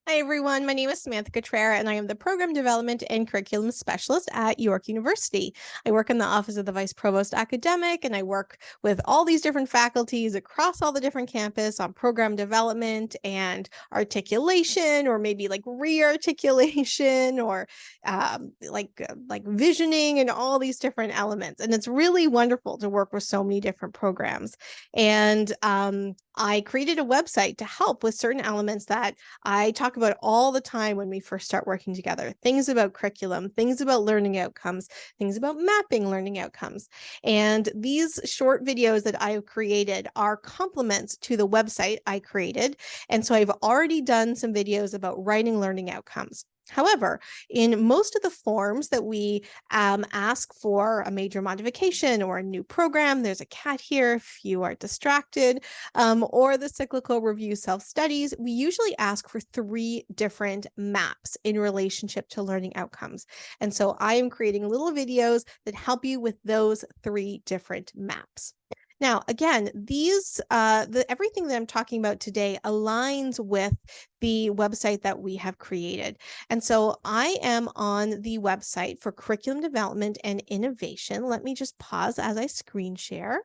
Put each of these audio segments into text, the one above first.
Hi, everyone. My name is Samantha Cutrara, and I am the Program Development and Curriculum Specialist at York University. I work in the Office of the Vice Provost Academic, and I work with all these different faculties across all the different campus on program development and articulation, or maybe like re-articulation, or like visioning, and all these different elements. And it's really wonderful to work with so many different programs. And I created a website to help with certain elements that I talk about all the time when we first start working together. Things about curriculum, things about learning outcomes, things about mapping learning outcomes. And these short videos that I have created are complements to the website I created. And so I've already done some videos about writing learning outcomes. However, in most of the forms that we ask for a major modification or a new program, there's a cat here if you are distracted, or the cyclical review self-studies, we usually ask for 3 different maps in relationship to learning outcomes. And so I am creating little videos that help you with those 3 different maps. Now, again, everything that I'm talking about today aligns with the website that we have created. And so I am on the website for curriculum development and innovation. Let me just pause as I screen share.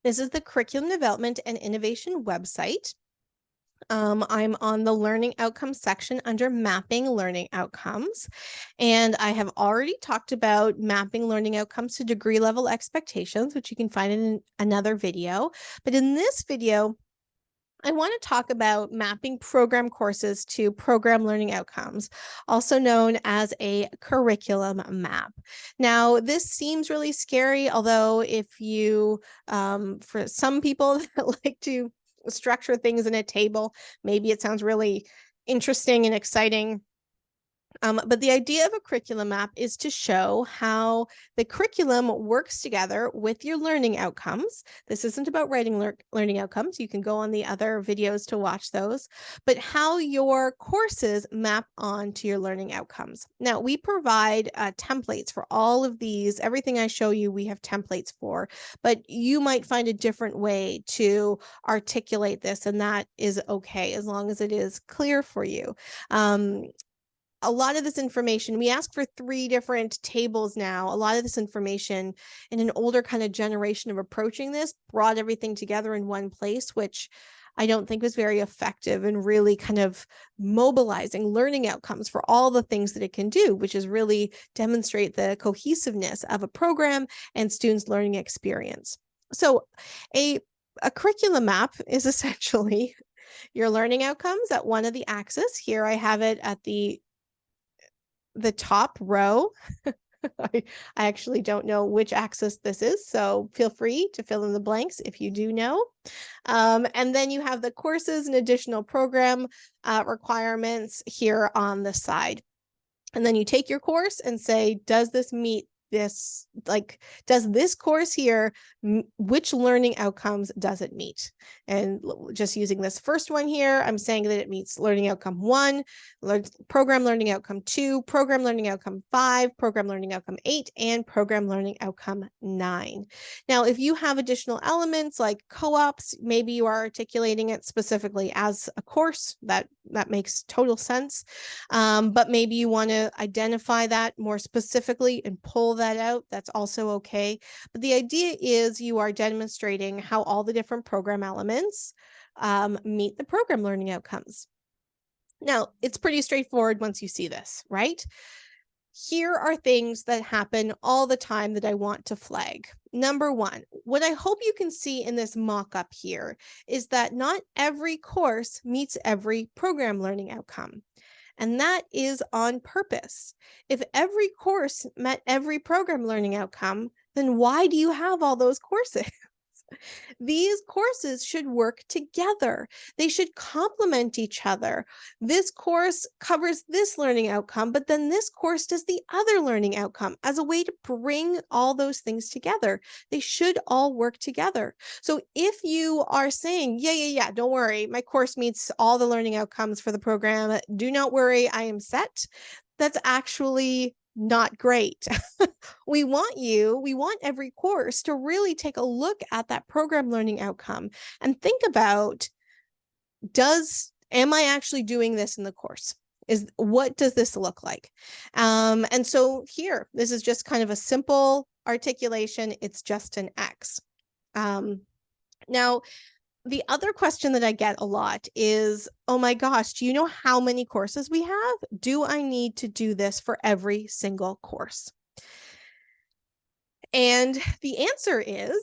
This is the Curriculum Development and Innovation website. I'm on the Learning Outcomes section under Mapping Learning Outcomes. And I have already talked about mapping learning outcomes to degree level expectations, which you can find in another video. But in this video, I want to talk about mapping program courses to program learning outcomes, also known as a curriculum map. Now, this seems really scary, although if you, for some people that like to structure things in a table, maybe it sounds really interesting and exciting. But the idea of a curriculum map is to show how the curriculum works together with your learning outcomes. This isn't about writing learning outcomes. You can go on the other videos to watch those, but how your courses map onto your learning outcomes. Now, we provide templates for all of these. Everything I show you, we have templates for, but you might find a different way to articulate this, and that is okay as long as it is clear for you. A lot of this information, we ask for 3 different tables now. A lot of this information in an older kind of generation of approaching this brought everything together in one place, which I don't think was very effective in really kind of mobilizing learning outcomes for all the things that it can do, which is really demonstrate the cohesiveness of a program and students' learning experience. So a curriculum map is essentially your learning outcomes at one of the axes. Here I have it at the top row. I actually don't know which axis this is, so feel free to fill in the blanks if you do know. And then you have the courses and additional program requirements here on the side. And then you take your course and say, does this meet this, like, does this course here, which learning outcomes does it meet? And just using this first one here, I'm saying that it meets learning outcome 1, program learning outcome 2, program learning outcome 5, program learning outcome 8, and program learning outcome 9. Now, if you have additional elements like co-ops, maybe you are articulating it specifically as a course, that makes total sense. But maybe you want to identify that more specifically and pull that out. That's also okay. But the idea is you are demonstrating how all the different program elements meet the program learning outcomes. Now, it's pretty straightforward once you see this, right? Here are things that happen all the time that I want to flag. Number 1, what I hope you can see in this mock-up here is that not every course meets every program learning outcome. And that is on purpose. If every course met every program learning outcome, then why do you have all those courses? These courses should work together. They should complement each other. This course covers this learning outcome, but then this course does the other learning outcome as a way to bring all those things together. They should all work together. So if you are saying, yeah, don't worry, my course meets all the learning outcomes for the program, do not worry, I am set, that's actually not great. We want every course to really take a look at that program learning outcome and think about am I actually doing this in the course? What does this look like? And so here, this is just kind of a simple articulation. It's just an X. Now, the other question that I get a lot is, oh my gosh, do you know how many courses we have? Do I need to do this for every single course? And the answer is ...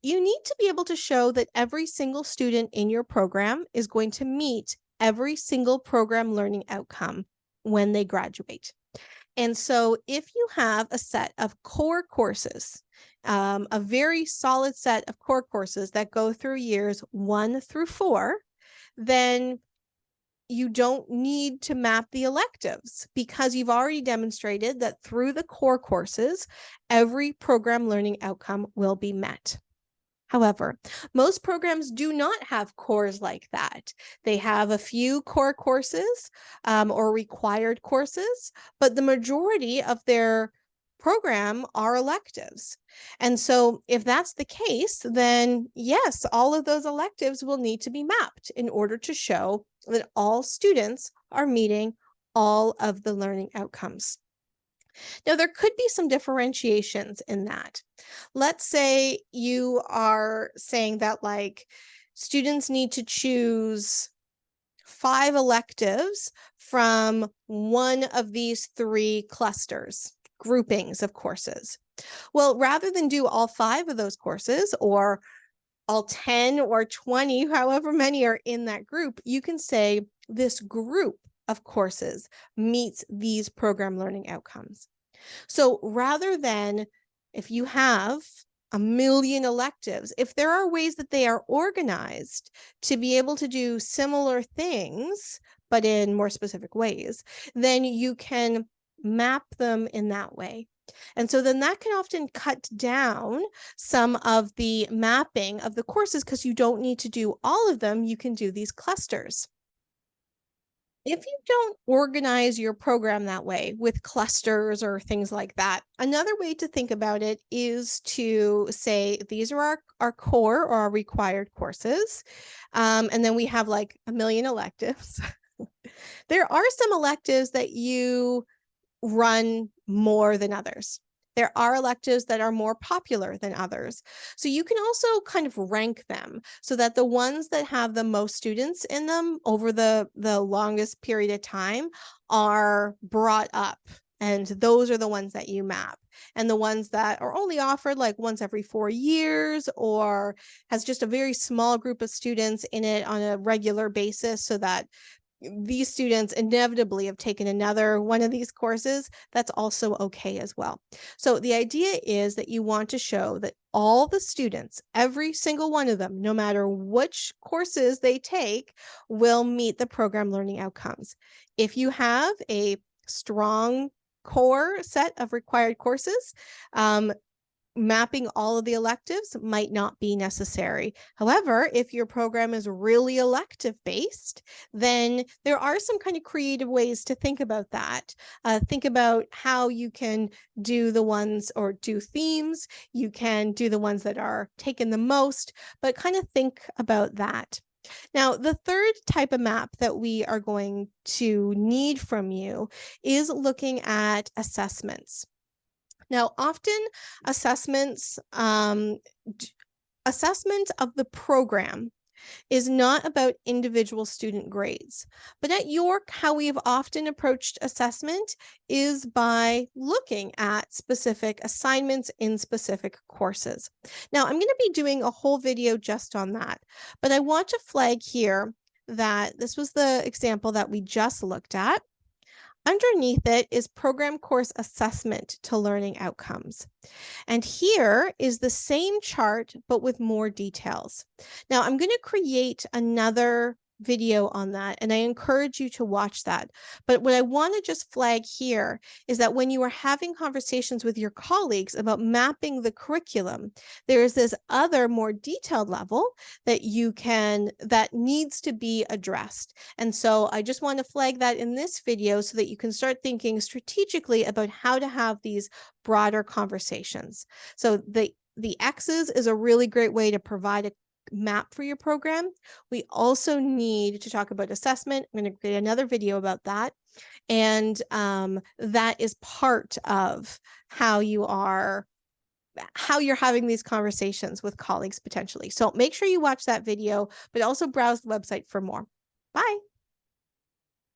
You need to be able to show that every single student in your program is going to meet every single program learning outcome when they graduate. And so if you have a set of core courses, a very solid set of core courses that go through years 1 through 4, then you don't need to map the electives because you've already demonstrated that through the core courses, every program learning outcome will be met. However, most programs do not have cores like that. They have a few core courses or required courses, but the majority of their program are electives. And so if that's the case, then yes, all of those electives will need to be mapped in order to show that all students are meeting all of the learning outcomes. Now, there could be some differentiations in that. Let's say you are saying that like students need to choose 5 electives from one of these 3 clusters, groupings of courses. Well, rather than do all 5 of those courses or all 10 or 20, however many are in that group, you can say this group of courses meets these program learning outcomes. So rather than if you have a million electives, if there are ways that they are organized to be able to do similar things, but in more specific ways, then you can map them in that way. And so then that can often cut down some of the mapping of the courses because you don't need to do all of them. You can do these clusters. If you don't organize your program that way with clusters or things like that, another way to think about it is to say, these are our core or our required courses. And then we have like a million electives. There are some electives that you run more than others. There are electives that are more popular than others. So you can also kind of rank them so that the ones that have the most students in them over the longest period of time are brought up. And those are the ones that you map. And the ones that are only offered like once every 4 years or has just a very small group of students in it on a regular basis so that these students inevitably have taken another one of these courses, that's also okay as well. So the idea is that you want to show that all the students, every single one of them, no matter which courses they take, will meet the program learning outcomes. If you have a strong core set of required courses, mapping all of the electives might not be necessary. However, if your program is really elective based, then there are some kind of creative ways to think about that. Think about how you can do the ones or do themes. You can do the ones that are taken the most, but kind of think about that. Now, the third type of map that we are going to need from you is looking at assessments. Now, often assessment of the program is not about individual student grades. But at York, how we have often approached assessment is by looking at specific assignments in specific courses. Now, I'm going to be doing a whole video just on that, but I want to flag here that this was the example that we just looked at. Underneath it is program course assessment to learning outcomes. And here is the same chart, but with more details. Now, I'm going to create another video on that, and I encourage you to watch that. But what I want to just flag here is that when you are having conversations with your colleagues about mapping the curriculum, there is this other more detailed level that that needs to be addressed. And so I just want to flag that in this video so that you can start thinking strategically about how to have these broader conversations. So the X's is a really great way to provide map for your program. We also need to talk about assessment. I'm going to create another video about that. And that is part of how you're having these conversations with colleagues potentially. So make sure you watch that video, but also browse the website for more. Bye.